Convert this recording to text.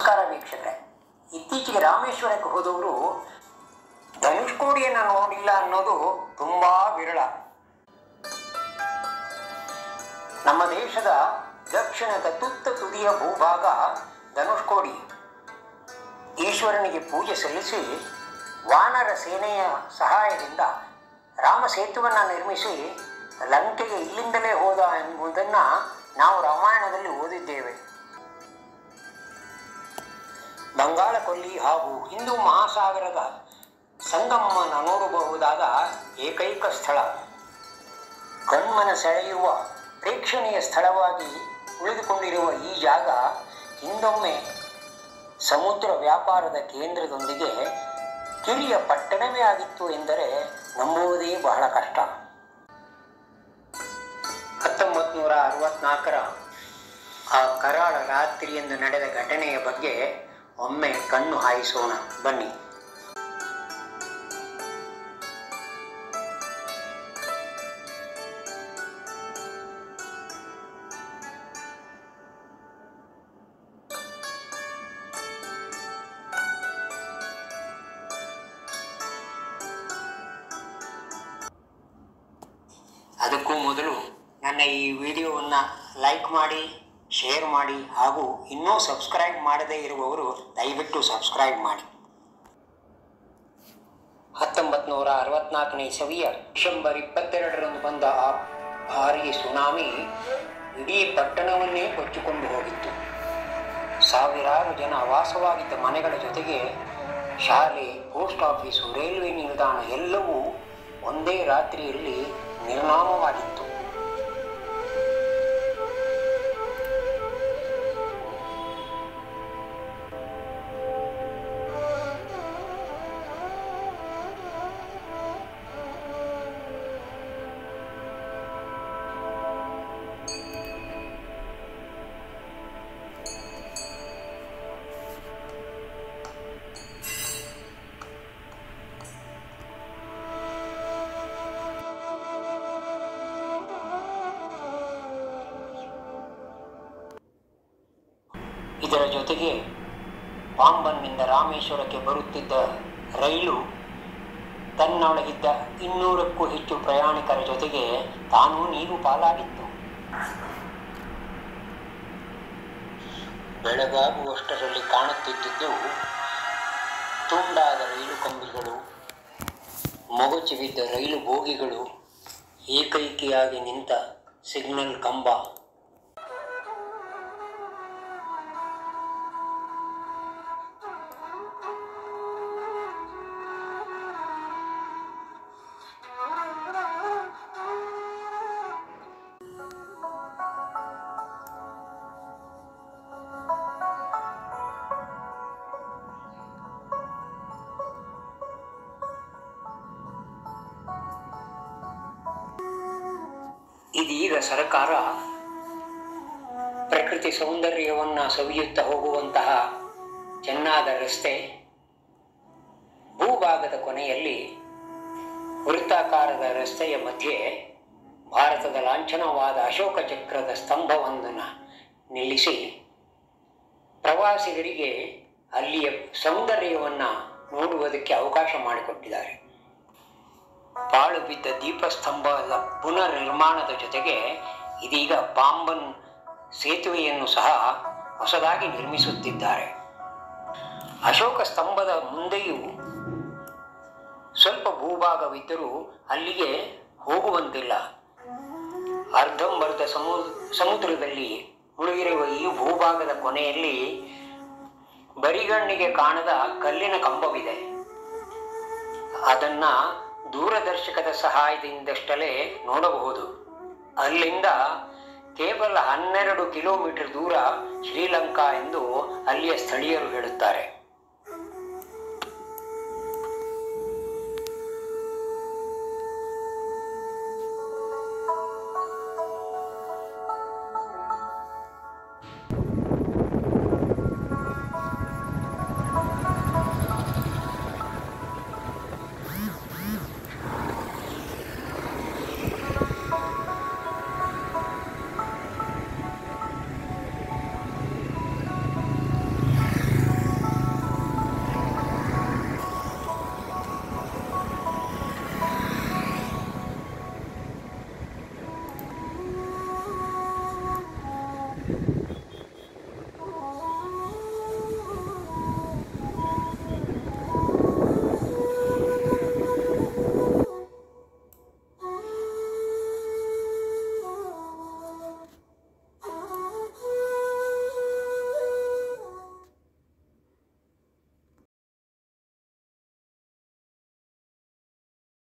ನಮಸ್ಕಾರ ವೀಕ್ಷಕರೇ, ಇತ್ತೀಚೆಗೆ ರಾಮೇಶ್ವರಕ್ಕೆ ಹೋದವರು ಧನುಷ್ಕೋಡಿಯನ್ನು ನೋಡಿಲ್ಲ ಅನ್ನೋದು ತುಂಬಾ ವಿರಳ. ನಮ್ಮ ದೇಶದ ದಕ್ಷಿಣದ ತುದಿಯ ಭೂಭಾಗ ಧನುಷ್ಕೋಡಿ. ಈಶ್ವರನಿಗೆ ಪೂಜೆ ಸಲ್ಲಿಸಿ ವಾನರ ಸೇನೆಯ ಸಹಾಯದಿಂದ ರಾಮ ಸೇತುವನ್ನು ನಿರ್ಮಿಸಿ ಲಂಕೆಗೆ ಇಲ್ಲಿಂದಲೇ ಹೋದ ಎಂಬುದನ್ನು ನಾವು ರಾಮಾಯಣದಲ್ಲಿ ಓದಿದ್ದೇವೆ. ಬಂಗಾಳ ಕೊಲ್ಲಿ ಹಾಗೂ ಹಿಂದೂ ಮಹಾಸಾಗರದ ಸಂಗಮವನ್ನು ನೋಡಬಹುದಾದ ಏಕೈಕ ಸ್ಥಳ. ಕಣ್ಮನ ಸೆಳೆಯುವ ಪ್ರೇಕ್ಷಣೀಯ ಸ್ಥಳವಾಗಿ ಉಳಿದುಕೊಂಡಿರುವ ಈ ಜಾಗ ಹಿಂದೊಮ್ಮೆ ಸಮುದ್ರ ವ್ಯಾಪಾರದ ಕೇಂದ್ರದೊಂದಿಗೆ ಕಿರಿಯ ಪಟ್ಟಣವೇ ಆಗಿತ್ತು ಎಂದರೆ ನಂಬುವುದೇ ಬಹಳ ಕಷ್ಟ. 1964ರ ಆ ಕರಾಳ ರಾತ್ರಿಯಂದು ನಡೆದ ಘಟನೆಯ ಬಗ್ಗೆ ಒಮ್ಮೆ ಕಣ್ಣು ಹಾಯಿಸೋಣ ಬನ್ನಿ. ಅದಕ್ಕೂ ಮೊದಲು ನನ್ನ ಈ ವಿಡಿಯೋವನ್ನು ಲೈಕ್ ಮಾಡಿ, ಶೇರ್ ಮಾಡಿ ಹಾಗೂ ಇನ್ನೂ ಸಬ್ಸ್ಕ್ರೈಬ್ ಮಾಡದೇ ಇರುವವರು ದಯವಿಟ್ಟು ಸಬ್ಸ್ಕ್ರೈಬ್ ಮಾಡಿ. 1964ನೇ ಇಸವಿಯ ಡಿಸೆಂಬರ್ 22ರಂದು ಬಂದ ಆ ಭಾರೀ ಸುನಾಮಿ ಇಡೀ ಪಟ್ಟಣವನ್ನೇ ಕೊಚ್ಚಿಕೊಂಡು ಹೋಗಿತ್ತು. ಸಾವಿರಾರು ಜನ ವಾಸವಾಗಿದ್ದ ಮನೆಗಳ ಜೊತೆಗೆ ಶಾಲೆ, ಪೋಸ್ಟ್ ಆಫೀಸು, ರೈಲ್ವೆ ನಿಲ್ದಾಣ ಎಲ್ಲವೂ ಒಂದೇ ರಾತ್ರಿಯಲ್ಲಿ ನಿರ್ನಾಮವಾಗಿತ್ತು. ಇದರ ಜೊತೆಗೆ ಪಾಂಬನ್ನಿಂದ ರಾಮೇಶ್ವರಕ್ಕೆ ಬರುತ್ತಿದ್ದ ರೈಲು ತನ್ನೊಳಗಿದ್ದ 200ಕ್ಕೂ ಹೆಚ್ಚು ಪ್ರಯಾಣಿಕರ ಜೊತೆಗೆ ತಾನೂ ನೀರು ಪಾಲಾಗಿತ್ತು. ಬೆಳಗಾಗುವಷ್ಟರಲ್ಲಿ ಕಾಣುತ್ತಿದ್ದುದು ತುಂಡಾದ ರೈಲು ಕಂಬಿಗಳು, ಮೊಗಚಿ ಬಿದ್ದ ರೈಲು ಬೋಗಿಗಳು, ಏಕೈಕಿಯಾಗಿ ನಿಂತ ಸಿಗ್ನಲ್ ಕಂಬ. ಇದೀಗ ಸರ್ಕಾರ ಪ್ರಕೃತಿ ಸೌಂದರ್ಯವನ್ನು ಸವಿಯುತ್ತಾ ಹೋಗುವಂತಹ ಚೆನ್ನಾದ ರಸ್ತೆ, ಭೂಭಾಗದ ಕೊನೆಯಲ್ಲಿ ವೃತ್ತಾಕಾರದ ರಸ್ತೆಯ ಮಧ್ಯೆ ಭಾರತದ ಲಾಂಛನವಾದ ಅಶೋಕ ಚಕ್ರದ ಸ್ತಂಭವೊಂದನ್ನು ನಿಲ್ಲಿಸಿ ಪ್ರವಾಸಿಗರಿಗೆ ಅಲ್ಲಿಯ ಸೌಂದರ್ಯವನ್ನು ನೋಡುವುದಕ್ಕೆ ಅವಕಾಶ ಮಾಡಿಕೊಟ್ಟಿದ್ದಾರೆ. ಪಾಳು ಬಿದ್ದ ದೀಪಸ್ತಂಭದ ಪುನರ್ ನಿರ್ಮಾಣದ ಜೊತೆಗೆ ಇದೀಗ ಪಾಂಬನ್ ಸೇತುವೆಯನ್ನು ಸಹ ಹೊಸದಾಗಿ ನಿರ್ಮಿಸುತ್ತಿದ್ದಾರೆ. ಅಶೋಕ ಸ್ತಂಭದ ಮುಂದೆಯೂ ಸ್ವಲ್ಪ ಭೂಭಾಗವಿದ್ದರೂ ಅಲ್ಲಿಗೆ ಹೋಗುವಂತಿಲ್ಲ. ಅರ್ಧಂಬರ್ಧ ಸಮುದ್ರದಲ್ಲಿ ಮುಳುಗಿರುವ ಈ ಭೂಭಾಗದ ಕೊನೆಯಲ್ಲಿ ಬರಿಗಣ್ಣಿಗೆ ಕಾಣದ ಕಲ್ಲಿನ ಕಂಬವಿದೆ. ಅದನ್ನು ದೂರದರ್ಶಕದ ಸಹಾಯದಿಂದಷ್ಟೇ ನೋಡಬಹುದು. ಅಲ್ಲಿಂದ ಕೇವಲ 12 ಕಿಲೋಮೀಟರ್ ದೂರ ಶ್ರೀಲಂಕಾ ಎಂದು ಅಲ್ಲಿಯ ಸ್ಥಳೀಯರು ಹೇಳುತ್ತಾರೆ.